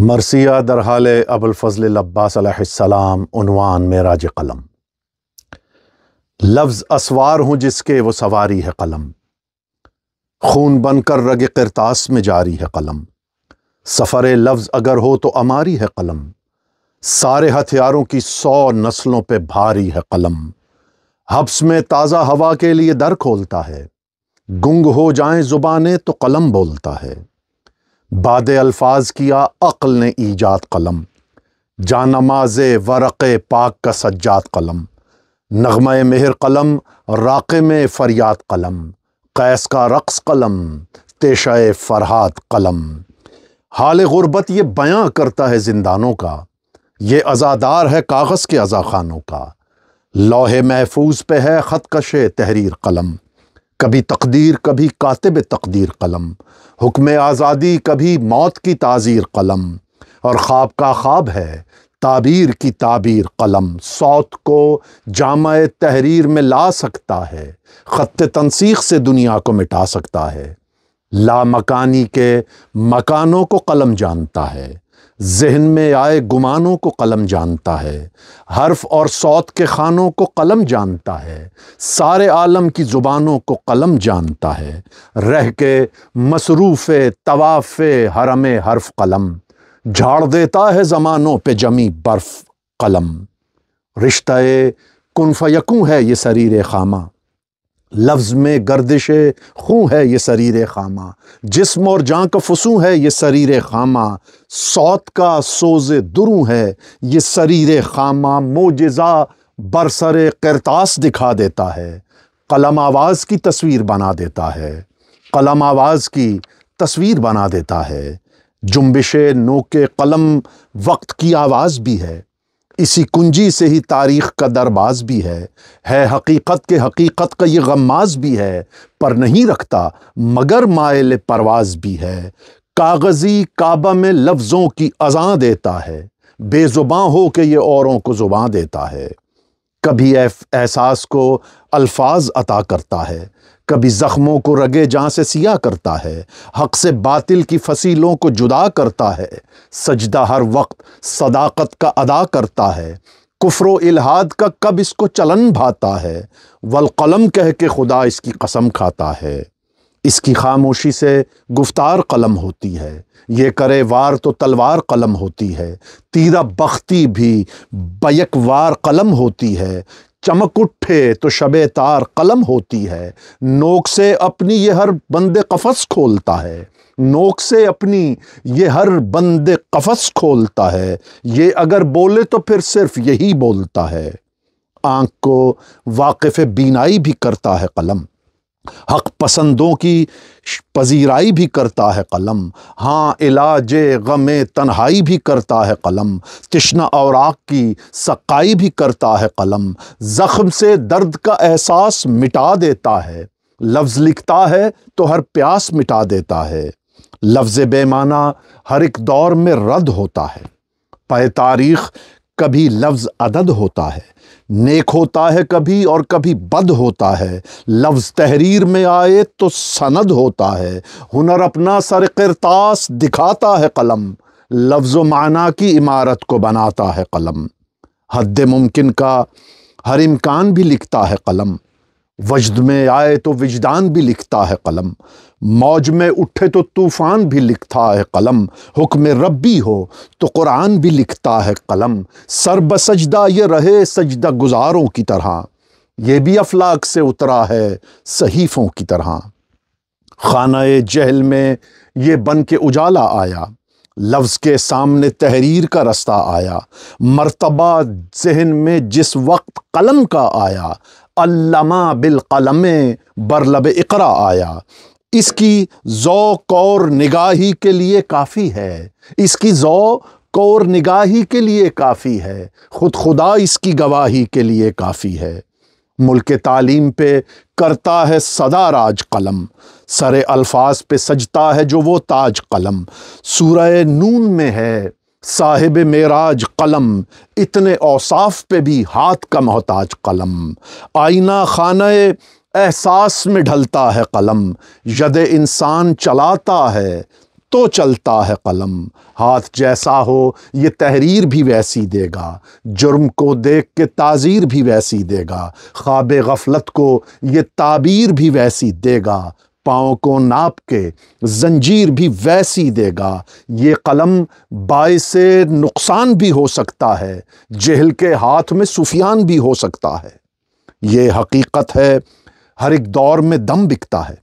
مرثیہ در حال ابوالفضل العباس علیہ السلام، عنوان معراج قلم۔ لفظ اسوار ہوں جس کے وہ سواری ہے قلم، خون بن کر رگ قرطاس میں جاری ہے قلم۔ سفر لفظ اگر ہو تو اماری ہے قلم، سارے ہتھیاروں کی 100 نسلوں پہ بھاری ہے قلم۔ حبس میں تازہ ہوا کے لیے در کھولتا ہے، گنگ ہو جائیں زبانیں تو قلم بولتا ہے۔ باد الفاظ کیا عقل نے ایجاد قلم، جانماز ورق پاک کا سجاد قلم۔ نغمہ مہر قلم، راقے میں فریاد قلم، قیس کا رقص قلم، تیشہ فرہاد قلم۔ حال غربت یہ بیاں کرتا ہے زندانوں کا، یہ عزادار ہے کاغذ کے عزاخانوں کا۔ لوح محفوظ پہ ہے خط کش تحریر قلم، کبھی تقدیر کبھی کاتب تقدیر قلم۔ حکم آزادی کبھی موت کی تعزیر قلم، اور خواب کا خواب ہے تعبیر کی تعبیر قلم۔ صوت کو جامع تحریر میں لا سکتا ہے، خط تنسیخ سے دنیا کو مٹا سکتا ہے۔ لامکانی کے مکانوں کو قلم جانتا ہے، ذہن میں آئے گمانوں کو قلم جانتا ہے۔ حرف اور صوت کے خانوں کو قلم جانتا ہے، سارے عالم کی زبانوں کو قلم جانتا ہے۔ رہ کے مصروف طواف حرم حرف قلم، جھاڑ دیتا ہے زمانوں پہ جمی برف قلم۔ رشتہ کن فیکوں ہے یہ سریر خامہ، لفظ میں گردش خوں ہے یہ سریر خامہ۔ جسم اور جاں کا فسوں ہے یہ سریر خامہ، صوت کا سوز دروں ہے یہ سریر خامہ۔ معجزہ برسر قرطاس دکھا دیتا ہے، قلم آواز کی تصویر بنا دیتا ہے، قلم آواز کی تصویر بنا دیتا ہے۔ جنبش نوک قلم وقت کی آواز بھی ہے، اسی کنجی سے ہی تاریخ کا درباز بھی ہے۔ حقیقت کے حقیقت کا یہ غماز بھی ہے، پر نہیں رکھتا مگر مائل پرواز بھی ہے۔ کاغذی کعبہ میں لفظوں کی اذاں دیتا ہے، بے زباں ہو کے یہ اوروں کو زباں دیتا ہے۔ کبھی احساس کو الفاظ عطا کرتا ہے، کبھی زخموں کو رگے جاں سے سیاہ کرتا ہے۔ حق سے باطل کی فصیلوں کو جدا کرتا ہے، سجدہ ہر وقت صداقت کا ادا کرتا ہے۔ کفر و الحاد کا کب اس کو چلن بھاتا ہے، والقلم کہہ کے خدا اس کی قسم کھاتا ہے۔ اس کی خاموشی سے گفتار قلم ہوتی ہے، یہ کرے وار تو تلوار قلم ہوتی ہے۔ تیرہ بختی بھی بیک وار قلم ہوتی ہے، چمک اٹھے تو شب تار قلم ہوتی ہے۔ نوک سے اپنی یہ ہر بند قفس کھولتا ہے، نوک سے اپنی یہ ہر بند قفس کھولتا ہے۔ یہ اگر بولے تو پھر صرف یہی بولتا ہے۔ آنکھ کو واقف بینائی بھی کرتا ہے قلم، حق پسندوں کی پذیرائی بھی کرتا ہے قلم۔ ہاں علاج غم تنہائی بھی کرتا ہے قلم، تشنہ اوراق کی سقائی بھی کرتا ہے قلم۔ زخم سے درد کا احساس مٹا دیتا ہے، لفظ لکھتا ہے تو ہر پیاس مٹا دیتا ہے۔ لفظ بے معنی ہر ایک دور میں رد ہوتا ہے، پے تاریخ کبھی لفظ عدد ہوتا ہے۔ نیک ہوتا ہے کبھی اور کبھی بد ہوتا ہے، لفظ تحریر میں آئے تو سند ہوتا ہے۔ ہنر اپنا سر قرطاس دکھاتا ہے قلم، لفظ و معنی کی عمارت کو بناتا ہے قلم۔ حد ممکن کا ہر امکان بھی لکھتا ہے قلم، وجد میں آئے تو وجدان بھی لکھتا ہے قلم۔ موج میں اٹھے تو طوفان بھی لکھتا ہے قلم، حکم ربی ہو تو قرآن بھی لکھتا ہے قلم۔ سر بسجدہ یہ رہے سجدہ گزاروں کی طرح، یہ بھی افلاک سے اترا ہے صحیفوں کی طرح۔ خانہ جہل میں یہ بن کے اجالا آیا، لفظ کے سامنے تحریر کا رستہ آیا۔ مرتبہ ذہن میں جس وقت قلم کا آیا، علامہ بالقلم برلب اقرا آیا۔ اس کی ذوق اور نگاہی کے لیے کافی ہے، اس کی ذوق اور نگاہی کے لیے کافی ہے، خود خدا اس کی گواہی کے لیے کافی ہے۔ ملک تعلیم پہ کرتا ہے صدا راج قلم، سر الفاظ پہ سجتا ہے جو وہ تاج قلم۔ سورہ نون میں ہے صاحب معراج قلم، اتنے اوصاف پہ بھی ہاتھ کا محتاج قلم۔ آئینہ خانہ احساس میں ڈھلتا ہے قلم، ید انسان چلاتا ہے تو چلتا ہے قلم، ہاتھ جیسا ہو یہ تحریر بھی ویسی دے گا، جرم کو دیکھ کے تعزیر بھی ویسی دے گا، خواب غفلت کو یہ تعبیر بھی ویسی دے گا، پاؤں کو ناپ کے زنجیر بھی ویسی دے گا۔ یہ قلم باعث نقصان بھی ہو سکتا ہے، جہل کے ہاتھ میں سفیان بھی ہو سکتا ہے۔ یہ حقیقت ہے ہر ایک دور میں دم بکتا ہے،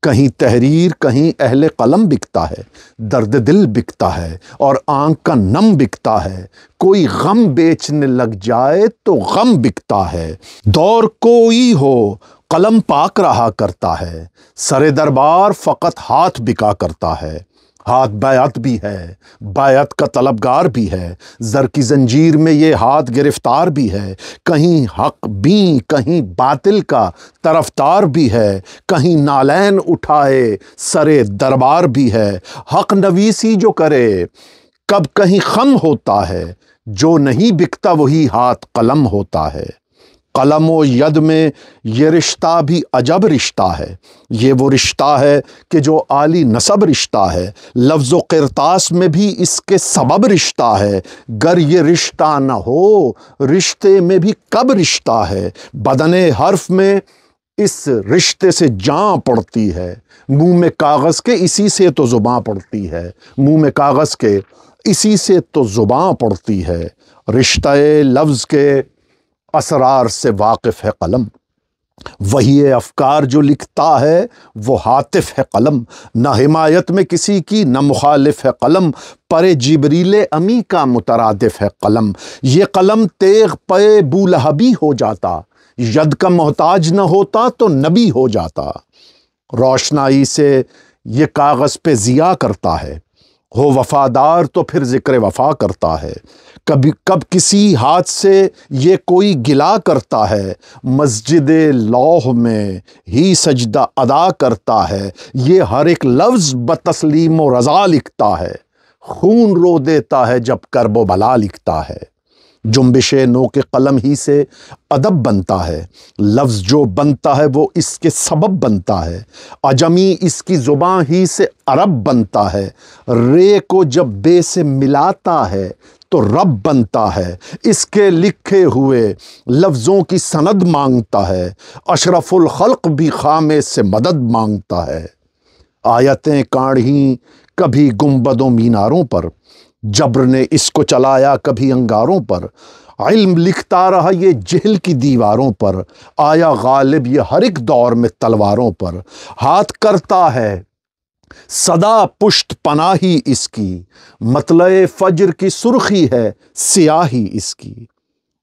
کہیں تحریر کہیں اہل قلم بکتا ہے، درد دل بکتا ہے اور آنکھ کا نم بکتا ہے، کوئی غم بیچنے لگ جائے تو غم بکتا ہے، دور کوئی ہو قلم پاک رہا کرتا ہے، سر دربار فقط ہاتھ بکا کرتا ہے، ہاتھ بیعت بھی ہے، بیعت کا طلبگار بھی ہے، زر کی زنجیر میں یہ ہاتھ گرفتار بھی ہے، کہیں حق بین کہیں باطل کا طرفدار بھی ہے، کہیں نالین اٹھائے سرے دربار بھی ہے، حق نویسی جو کرے کب کہیں خم ہوتا ہے، جو نہیں بکتا وہی ہاتھ قلم ہوتا ہے۔ قلم و ید میں یہ رشتہ بھی عجب رشتہ ہے، یہ وہ رشتہ ہے کہ جو عالی نسب رشتہ ہے، لفظ و قرطاس میں بھی اس کے سبب رشتہ ہے، گر یہ رشتہ نہ ہو رشتے میں بھی کب رشتہ ہے، بدن حرف میں اس رشتے سے جاں پڑتی ہے، منہ میں کاغذ کے اسی سے تو زباں پڑتی ہے، منہ میں کاغذ کے اسی سے تو زباں پڑتی ہے، رشتہ لفظ کے اسرار سے واقف ہے قلم، وہی افکار جو لکھتا ہے وہ ہاتف ہے قلم، نہ حمایت میں کسی کی نہ مخالف ہے قلم، پر جبریل امی کا مترادف ہے قلم، یہ قلم تیغ پہ بولہبی ہو جاتا، ید کا محتاج نہ ہوتا تو نبی ہو جاتا، روشنائی سے یہ کاغذ پہ ضیاء کرتا ہے، ہو وفادار تو پھر ذکر وفا کرتا ہے، کب کسی ہاتھ سے یہ کوئی گلا کرتا ہے، مسجد لوح میں ہی سجدہ ادا کرتا ہے، یہ ہر ایک لفظ بتسلیم و رضا لکھتا ہے، خون رو دیتا ہے جب کرب و بلا لکھتا ہے، جنبش نو کے قلم ہی سے ادب بنتا ہے، لفظ جو بنتا ہے وہ اس کے سبب بنتا ہے، عجمی اس کی زبان ہی سے عرب بنتا ہے، رے کو جب بے سے ملاتا ہے تو رب بنتا ہے، اس کے لکھے ہوئے لفظوں کی سند مانگتا ہے، اشرف الخلق بھی خامے سے مدد مانگتا ہے، آیتیں کاڑھیں کبھی گنبدوں میناروں پر، جبر نے اس کو چلایا کبھی انگاروں پر، علم لکھتا رہا یہ جہل کی دیواروں پر، آیا غالب یہ ہر ایک دور میں تلواروں پر، ہاتھ کرتا ہے صدا پشت پناہی اس کی، مطلع فجر کی سرخی ہے سیاہی اس کی،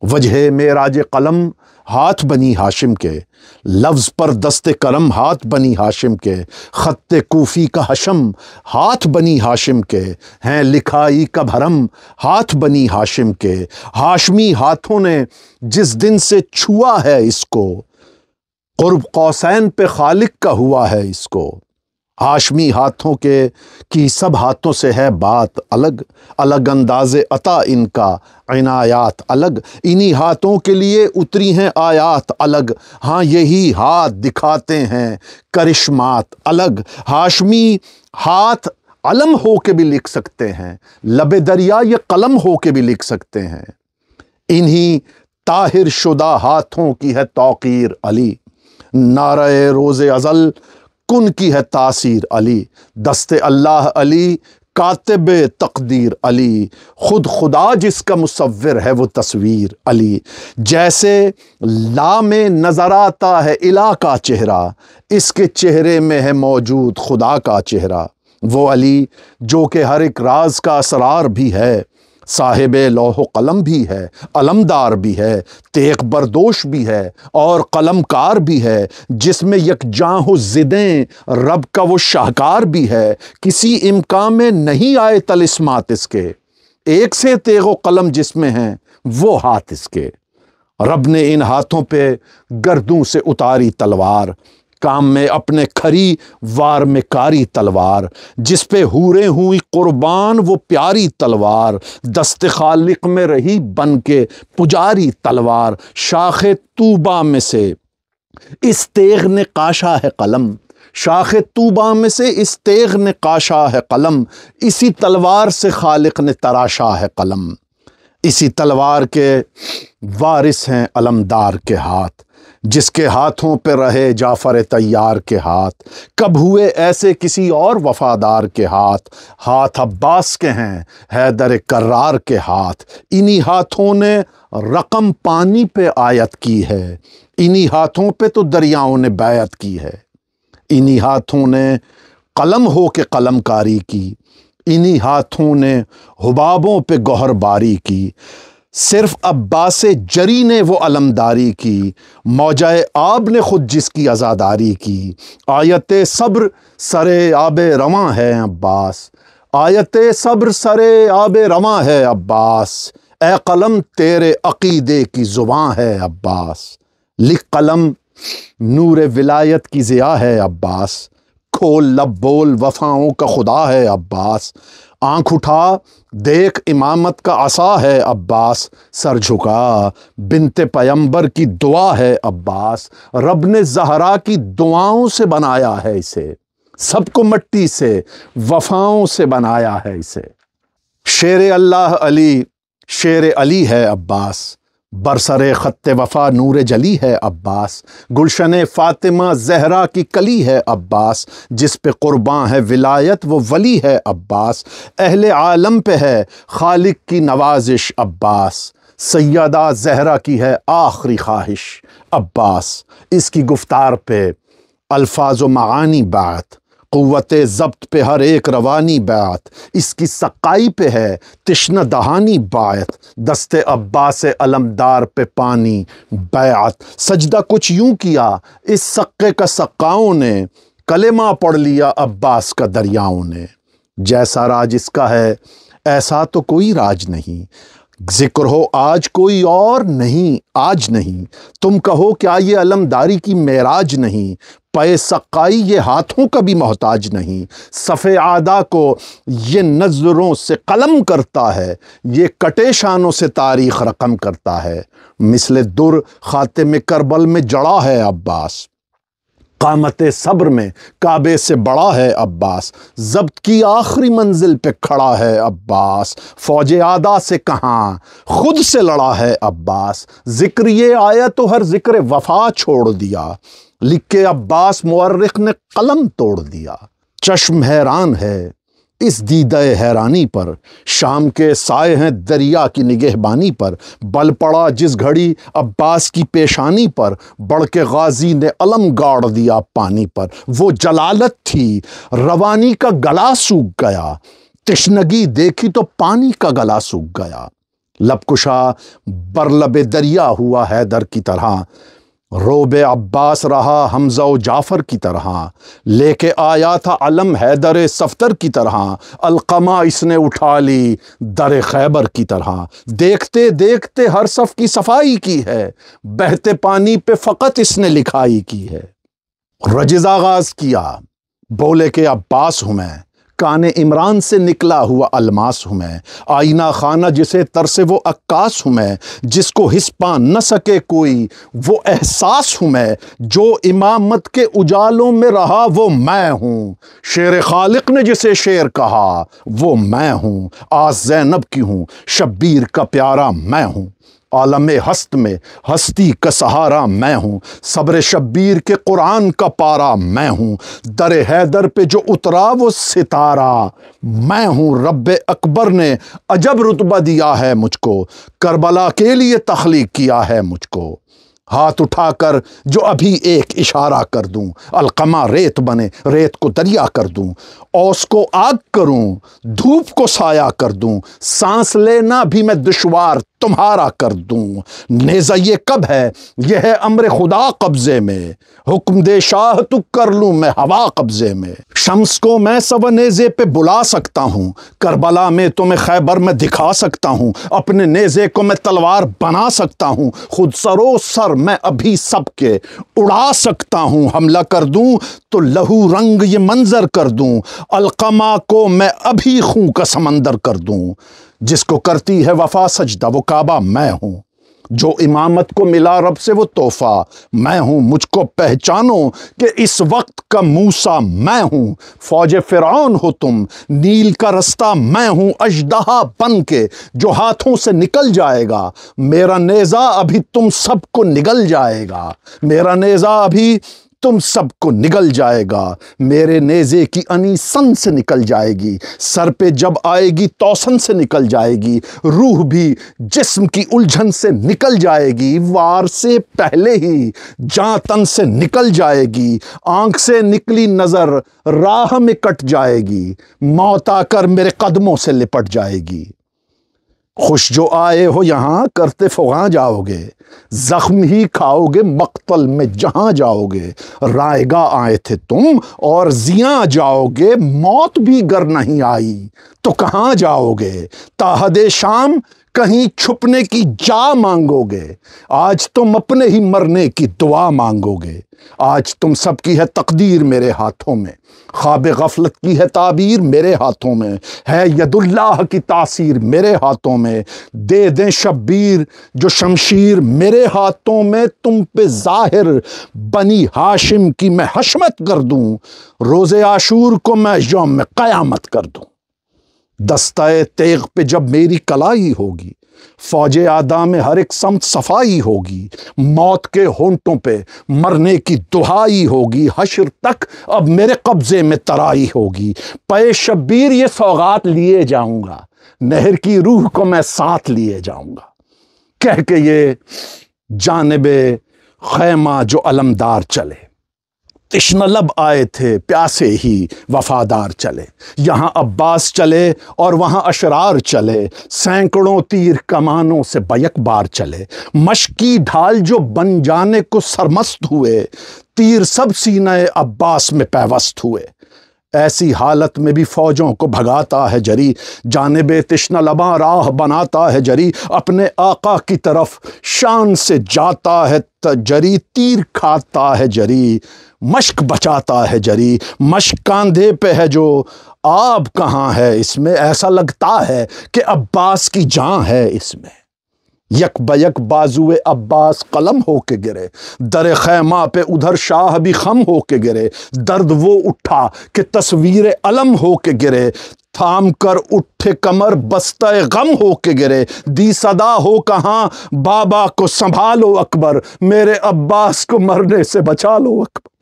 وجہ معراج قلم ہاتھ بنی ہاشم کے، لفظ پر دست کرم ہاتھ بنی ہاشم کے، خط کوفی کا حشم ہاتھ بنی ہاشم کے، ہیں لکھائی کا بھرم ہاتھ بنی ہاشم کے، ہاشمی ہاتھوں نے جس دن سے چھوا ہے اس کو، قرب قوسین پہ خالق کا ہوا ہے اس کو، ہاشمی ہاتھوں کے کی سب ہاتھوں سے ہے بات الگ، الگ انداز عطا ان کا عنایات الگ، انہی ہاتھوں کے لیے اتری ہیں آیات الگ، ہاں یہی ہاتھ دکھاتے ہیں کرشمات الگ، ہاشمی ہاتھ علم ہو کے بھی لکھ سکتے ہیں، لب دریا یہ قلم ہو کے بھی لکھ سکتے ہیں، انہی طاہر شدہ ہاتھوں کی ہے توقیر علی، نعرہ روز ازل کن کی ہے تاثیر علی، دست اللہ علی کاتب تقدیر علی، خود خدا جس کا مصور ہے وہ تصویر علی، جیسے لا میں نظر آتا ہے الہ کا چہرہ، اس کے چہرے میں ہے موجود خدا کا چہرہ، وہ علی جو کہ ہر ایک راز کا اسرار بھی ہے، صاحب لوح و قلم بھی ہے، علمدار بھی ہے، تیغ بردوش بھی ہے اور قلم کار بھی ہے، جس میں یکجاں ہو ضدیں رب کا وہ شاہکار بھی ہے، کسی امکان میں نہیں آئے طلسمات اس کے، ایک سے تیغ و قلم جس میں ہیں وہ ہاتھ اس کے، رب نے ان ہاتھوں پہ گردوں سے اتاری تلوار، کام میں اپنے کھری وار میں کاری تلوار، جس پہ حوریں ہوئی قربان وہ پیاری تلوار، دست خالق میں رہی بن کے پجاری تلوار، شاخ طوبہ میں سے اس تیغ نے کاشا ہے قلم، شاخ طوبہ میں سے اس تیغ نے کاشا ہے قلم، اسی تلوار سے خالق نے تراشا ہے قلم۔ اسی تلوار کے وارث ہیں علمدار کے ہاتھ، جس کے ہاتھوں پہ رہے جعفر طیار کے ہاتھ۔ کب ہوئے ایسے کسی اور وفادار کے ہاتھ، ہاتھ عباس کے ہیں حیدر کرار کے ہاتھ۔ انہی ہاتھوں نے رقم پانی پہ آیت کی ہے، انہی ہاتھوں پہ تو دریاؤں نے بیعت کی ہے۔ انہی ہاتھوں نے قلم ہو کے قلم کاری کی، انہی ہاتھوں نے حبابوں پہ گوہر باری کی۔ صرف عباس جری نے وہ علمداری کی، موجہ آب نے خود جس کی عزاداری کی۔ آیت صبر سر آب رواں ہے عباس، آیت صبر سر آب رواں ہے عباس، اے قلم تیرے عقیدے کی زباں ہے عباس۔ لکھ قلم نور ولایت کی ضیاء ہے عباس، کھول لب بول وفاؤں کا خدا ہے عباس۔ آنکھ اٹھا دیکھ امامت کا عصا ہے عباس، سر جھکا بنت پیمبر کی دعا ہے عباس۔ رب نے زہرا کی دعاؤں سے بنایا ہے اسے، سب کو مٹی سے وفاؤں سے بنایا ہے اسے۔ شیر اللہ علی شیر علی ہے عباس، برسر خط وفا نور جلی ہے عباس۔ گلشن فاطمہ زہرا کی کلی ہے عباس، جس پہ قرباں ہے ولایت وہ ولی ہے عباس۔ اہل عالم پہ ہے خالق کی نوازش عباس، سیدہ زہرا کی ہے آخری خواہش عباس۔ اس کی گفتار پہ الفاظ و معانی بات، قوت ضبط پہ ہر ایک روانی بات، اس کی سقائی پہ ہے تشنہ دہانی بات، دست عباس علمدار پہ پانی بیعت۔ سجدہ کچھ یوں کیا اس سقے کا سقاؤں نے، کلمہ پڑھ لیا عباس کا دریاؤں نے۔ جیسا راج اس کا ہے ایسا تو کوئی راج نہیں، ذکر ہو آج کوئی اور نہیں آج نہیں۔ تم کہو کیا یہ علمداری کی معراج نہیں، پے سقائی یہ ہاتھوں کا بھی محتاج نہیں۔ صف عادا کو یہ نظروں سے قلم کرتا ہے، یہ کٹے شانوں سے تاریخ رقم کرتا ہے۔ مثل در خاتم کربل میں جڑا ہے عباس، قامت صبر میں کعبے سے بڑا ہے عباس۔ ضبط کی آخری منزل پہ کھڑا ہے عباس، فوج عادا سے کہاں خود سے لڑا ہے عباس۔ ذکر یہ آیا تو ہر ذکر وفا چھوڑ دیا، لکھ کے عباس مورخ نے قلم توڑ دیا۔ چشم حیران ہے اس دیدہ حیرانی پر، شام کے سائے ہیں دریا کی نگہبانی پر۔ بل پڑا جس گھڑی عباس کی پیشانی پر، بڑھ کے غازی نے علم گاڑ دیا پانی پر۔ وہ جلالت تھی روانی کا گلا سوکھ گیا، تشنگی دیکھی تو پانی کا گلا سوکھ گیا۔ لب کشا بر لب دریا ہوا حیدر کی طرح، روب عباس رہا حمزہ و جعفر کی طرح۔ لے کے آیا تھا علم حیدر صفدر کی طرح، القمہ اس نے اٹھا لی در خیبر کی طرح۔ دیکھتے دیکھتے ہر صف کی صفائی کی ہے، بہتے پانی پہ فقط اس نے لکھائی کی ہے۔ رجز آغاز کیا بولے کہ عباس ہوں میں، کان عمران سے نکلا ہوا الماس ہوں میں۔ آئینہ خانہ جسے ترسے وہ عکاس ہوں میں، جس کو حس پا نہ سکے کوئی وہ احساس ہوں میں۔ جو امامت کے اجالوں میں رہا وہ میں ہوں، شیر خالق نے جسے شیر کہا وہ میں ہوں۔ آس زینب کی ہوں شبیر کا پیارا میں ہوں، عالم ہست میں ہستی کا سہارا میں ہوں۔ صبر شبیر کے قرآن کا پارا میں ہوں، در حیدر پہ جو اترا وہ ستارہ میں ہوں۔ رب اکبر نے عجب رتبہ دیا ہے مجھ کو، کربلا کے لیے تخلیق کیا ہے مجھ کو۔ ہاتھ اٹھا کر جو ابھی ایک اشارہ کر دوں، القمہ ریت بنے ریت کو دریا کر دوں، اوس کو آگ کروں دھوپ کو سایہ کر دوں، سانس لینا بھی میں دشوار تمہارا کر دوں۔ نیزہ یہ کب ہے یہ ہے امر خدا قبضے میں، حکم دے شاہ تو کر لوں میں ہوا قبضے میں۔ شمس کو میں سو نیزے پہ بلا سکتا ہوں، کربلا میں تمہیں خیبر میں دکھا سکتا ہوں، اپنے نیزے کو میں تلوار بنا سکتا ہوں، خود سرو سر میں ابھی سب کے اڑا سکتا ہوں۔ حملہ کر دوں تو لہو رنگ یہ منظر کر دوں، القمہ کو میں ابھی خون کا سمندر کر دوں۔ جس کو کرتی ہے وفا سجدہ وہ کعبہ میں ہوں، جو امامت کو ملا رب سے وہ تحفہ میں ہوں، مجھ کو پہچانو کہ اس وقت کا موسیٰ میں ہوں۔ فوج فرعون ہو تم، نیل کا رستہ میں ہوں، اژدہا بن کے جو ہاتھوں سے نکل جائے گا۔ میرا نیزہ ابھی تم سب کو نگل جائے گا، میرا نیزہ ابھی تم سب کو نگل جائے گا، میرے نیزے کی انی سن سے نکل جائے گی، سر پہ جب آئے گی توسن سے نکل جائے گی، روح بھی جسم کی الجھن سے نکل جائے گی، وار سے پہلے ہی جاں تن سے نکل جائے گی، آنکھ سے نکلی نظر راہ میں کٹ جائے گی، موت آ کر میرے قدموں سے لپٹ جائے گی۔ خوش جو آئے ہو یہاں کرتے فغاں جاؤ گے، زخم ہی کھاؤ گے مقتل میں جہاں جاؤ گے، رائے گاہ آئے تھے تم اور زیاں جاؤ گے، موت بھی گر نہیں آئی تو کہاں جاؤ گے، تاحد شام کہیں چھپنے کی جا مانگو گے، آج تم اپنے ہی مرنے کی دعا مانگو گے، آج تم سب کی ہے تقدیر میرے ہاتھوں میں، خواب غفلت کی ہے تعبیر میرے ہاتھوں میں، ہے ید اللہ کی تاثیر میرے ہاتھوں میں، دے دیں شبیر جو شمشیر میرے ہاتھوں میں، تم پہ ظاہر بنی ہاشم کی میں حشمت کر دوں، روز عاشور کو میں یوم قیامت کر دوں۔ دستہ تیغ پہ جب میری کلائی ہوگی، فوج اعداء میں ہر ایک سمت صفائی ہوگی، موت کے ہونٹوں پہ مرنے کی دہائی ہوگی، حشر تک اب میرے قبضے میں ترائی ہوگی، پے شبیر یہ سوغات لیے جاؤں گا، نہر کی روح کو میں ساتھ لیے جاؤں گا، کہہ کے یہ جانب خیمہ جو علمدار چلے، تشنہ لب آئے تھے پیاسے ہی وفادار چلے، یہاں عباس چلے اور وہاں اشرار چلے، سینکڑوں تیر کمانوں سے بیک بار چلے، مشکی ڈھال جو بن جانے کو سرمست ہوئے، تیر سب سینہ عباس میں پیوست ہوئے، ایسی حالت میں بھی فوجوں کو بھگاتا ہے جری، جانب تشنہ لباں راہ بناتا ہے جری، اپنے آقا کی طرف شان سے جاتا ہے جری، تیر کھاتا ہے جری، مشک بچاتا ہے جری، مشک کاندھے پہ ہے جو آب کہاں ہے اس میں، ایسا لگتا ہے کہ عباس کی جان ہے اس میں، یک بیک بازوئے عباس قلم ہو کے گرے، در خیمہ پہ ادھر شاہ بھی خم ہو کے گرے، درد وہ اٹھا کہ تصویر علم ہو کے گرے، تھام کر اٹھے کمر بستہ غم ہو کے گرے، دی صدا ہو کہاں بابا کو سنبھالو اکبر، میرے عباس کو مرنے سے بچا لو اکبر،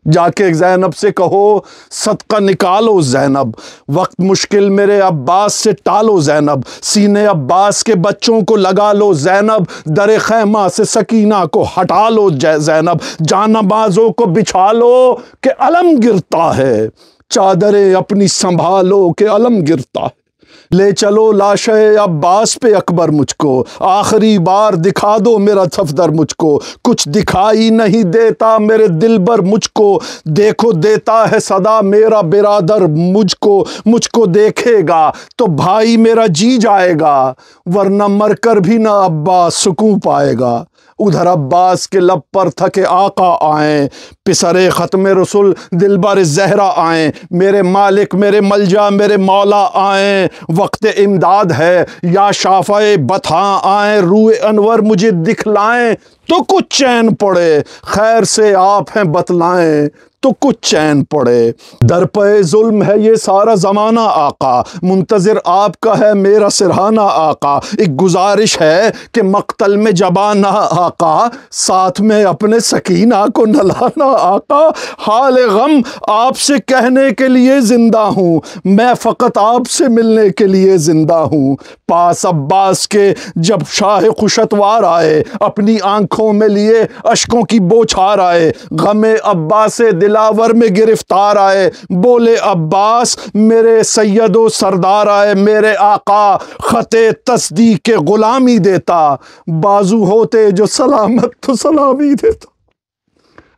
جا کے زینب سے کہو صدقہ نکالو زینب، وقت مشکل میرے عباس سے ٹالو زینب، سینے عباس کے بچوں کو لگا لو زینب، در خیمہ سے سکینہ کو ہٹا لو زینب، جانبازوں کو بچھا لو کہ علم گرتا ہے، چادریں اپنی سنبھالو کہ علم گرتا ہے، لے چلو لاشِ عباس پہ اکبر مجھ کو، آخری بار دکھا دو میرا صفدر مجھ کو، کچھ دکھائی نہیں دیتا میرے دلبر مجھ کو، دیکھو دیتا ہے صدا میرا برادر مجھ کو دیکھے گا تو بھائی میرا جی جائے گا، ورنہ مر کر بھی نہ عباس سکون پائے گا، ادھر عباس کے لب پر تھا کہ آقا آئیں، پسر ختم رسول دلبر زہرا آئیں، میرے مالک میرے ملجا میرے مولا آئیں، وقت امداد ہے یا شافع بطحاں آئیں، روئے انور مجھے دکھلائیں تو کچھ چین پڑے، خیر سے آپ ہیں بتلائیں تو کچھ چین پڑے، در پہ ظلم ہے یہ سارا زمانہ آقا، منتظر آپ کا ہے میرا سرہانہ آقا، ایک گزارش ہے کہ مقتل میں جبانہ آقا، ساتھ میں اپنے سکینہ کو نہ لانا آقا، حال غم آپ سے کہنے کے لیے زندہ ہوں، میں فقط آپ سے ملنے کے لیے زندہ ہوں، پاس عباس کے جب شاہ خوشتوار آئے، اپنی آنکھوں میں لیے اشکوں کی بوچھار آئے، غم عباس دلاور میں گرفتار آئے، بولے عباس میرے سید و سردار آئے، میرے آقا خط تصدیق غلامی دیتا، بازو ہوتے جو سلامت تو سلامی دیتا،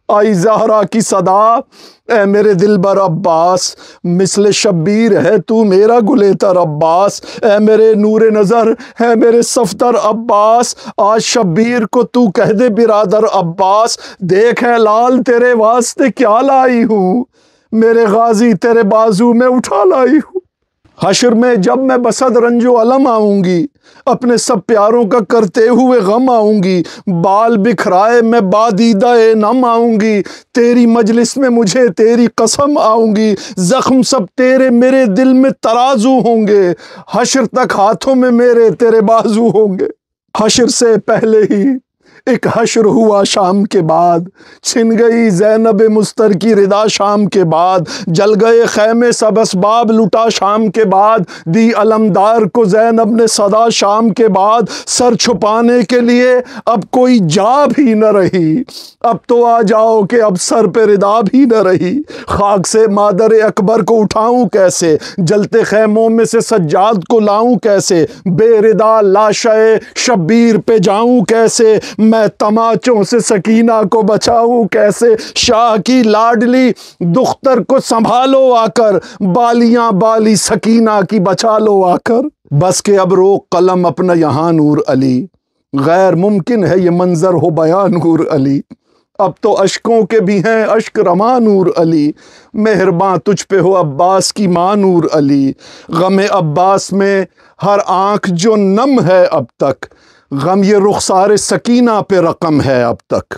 آئی زہرا کی صدا اے میرے دلبر عباس، مثل شبیر ہے تو میرا گلیتر عباس، اے میرے نور نظر ہے میرے صفدر عباس، آج شبیر کو تو کہہ دے برادر عباس، دیکھ اے لال تیرے واسطے کیا لائی ہوں، میرے غازی تیرے بازو میں اٹھا لائی ہوں، حشر میں جب میں بصد رنج و علم آؤں گی، اپنے سب پیاروں کا کرتے ہوئے غم آؤں گی، بال بکھرائے میں بادیدہ نم آؤں گی، تیری مجلس میں مجھے تیری قسم آؤں گی، زخم سب تیرے میرے دل میں ترازو ہوں گے، حشر تک ہاتھوں میں میرے تیرے بازو ہوں گے۔ حشر سے پہلے ہی ایک حشر ہوا شام کے بعد، چھن گئی زینب مستر کی ردا شام کے بعد، جل گئے خیمے سب اسباب لٹا شام کے بعد، دی علمدار کو زینب نے صدا شام کے بعد، سر چھپانے کے لیے اب کوئی جا بھی نہ رہی، اب تو آ جاؤ کہ اب سر پہ ردا بھی نہ رہی، خاک سے مادر اکبر کو اٹھاؤں کیسے، جلتے خیموں میں سے سجاد کو لاؤں کیسے، بے ردا لاشے شبیر پہ جاؤں کیسے، میں تماچوں سے سکینہ کو بچاؤں کیسے، شاہ کی لاڈلی دختر کو سنبھالو آ کر، بالیاں بالی سکینہ کی بچا لو آ کر، بس کہ اب روک قلم اپنا یہاں نور علی، غیر ممکن ہے یہ منظر ہو بیان نور علی، اب تو اشکوں کے بھی ہیں اشک رواں نور علی، مہرباں تجھ پہ ہو عباس کی ماں نور علی، غم عباس میں ہر آنکھ جو نم ہے اب تک، غم یہ رخسار سکینہ پہ رقم ہے اب تک۔